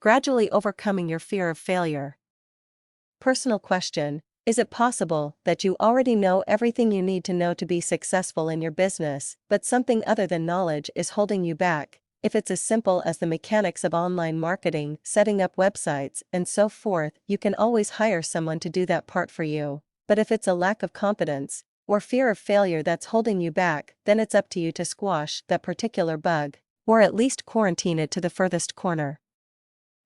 Gradually overcoming your fear of failure. Personal question: is it possible that you already know everything you need to know to be successful in your business, but something other than knowledge is holding you back? If it's as simple as the mechanics of online marketing, setting up websites, and so forth, you can always hire someone to do that part for you. But if it's a lack of confidence, or fear of failure that's holding you back, then it's up to you to squash that particular bug, or at least quarantine it to the furthest corner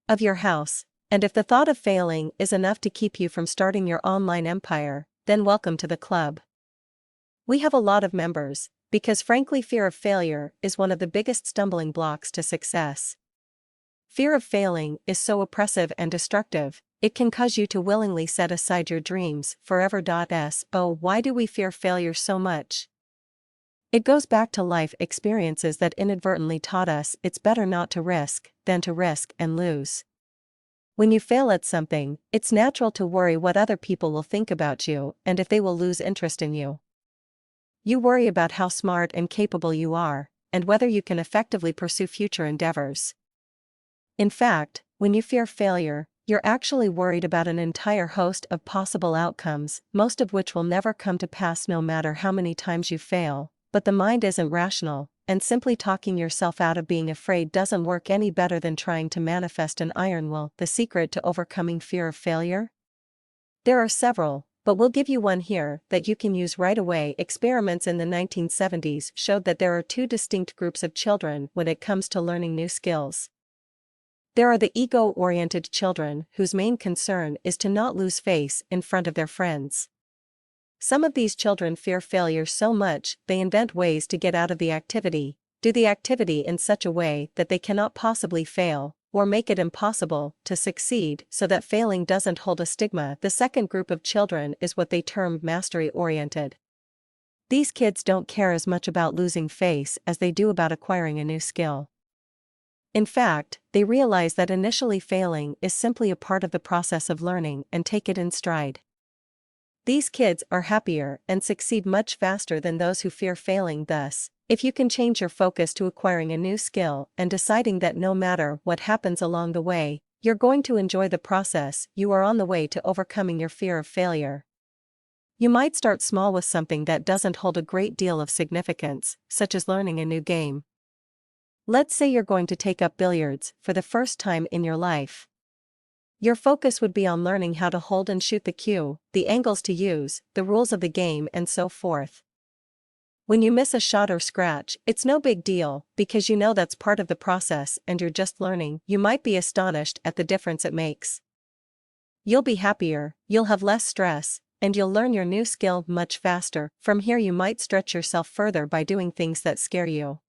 of your house. And if the thought of failing is enough to keep you from starting your online empire, then welcome to the club. We have a lot of members, because frankly fear of failure is one of the biggest stumbling blocks to success. Fear of failing is so oppressive and destructive, it can cause you to willingly set aside your dreams forever. So why do we fear failure so much? It goes back to life experiences that inadvertently taught us it's better not to risk than to risk and lose. When you fail at something, it's natural to worry what other people will think about you and if they will lose interest in you. You worry about how smart and capable you are, and whether you can effectively pursue future endeavors. In fact, when you fear failure, you're actually worried about an entire host of possible outcomes, most of which will never come to pass no matter how many times you fail. But the mind isn't rational, and simply talking yourself out of being afraid doesn't work any better than trying to manifest an iron will. The secret to overcoming fear of failure? There are several, but we'll give you one here that you can use right away. Experiments in the 1970s showed that there are two distinct groups of children when it comes to learning new skills. There are the ego-oriented children whose main concern is to not lose face in front of their friends. Some of these children fear failure so much they invent ways to get out of the activity, do the activity in such a way that they cannot possibly fail, or make it impossible to succeed so that failing doesn't hold a stigma. The second group of children is what they term mastery-oriented. These kids don't care as much about losing face as they do about acquiring a new skill. In fact, they realize that initially failing is simply a part of the process of learning and take it in stride. These kids are happier and succeed much faster than those who fear failing. Thus, if you can change your focus to acquiring a new skill and deciding that no matter what happens along the way, you're going to enjoy the process, you are on the way to overcoming your fear of failure. You might start small with something that doesn't hold a great deal of significance, such as learning a new game. Let's say you're going to take up billiards for the first time in your life. Your focus would be on learning how to hold and shoot the cue, the angles to use, the rules of the game, and so forth. When you miss a shot or scratch, it's no big deal, because you know that's part of the process and you're just learning. You might be astonished at the difference it makes. You'll be happier, you'll have less stress, and you'll learn your new skill much faster. From here you might stretch yourself further by doing things that scare you.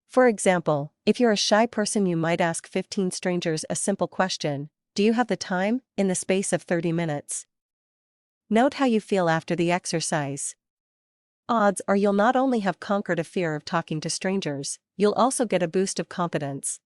For example, if you're a shy person, you might ask 15 strangers a simple question: do you have the time, in the space of 30 minutes? Note how you feel after the exercise. Odds are you'll not only have conquered a fear of talking to strangers, you'll also get a boost of confidence.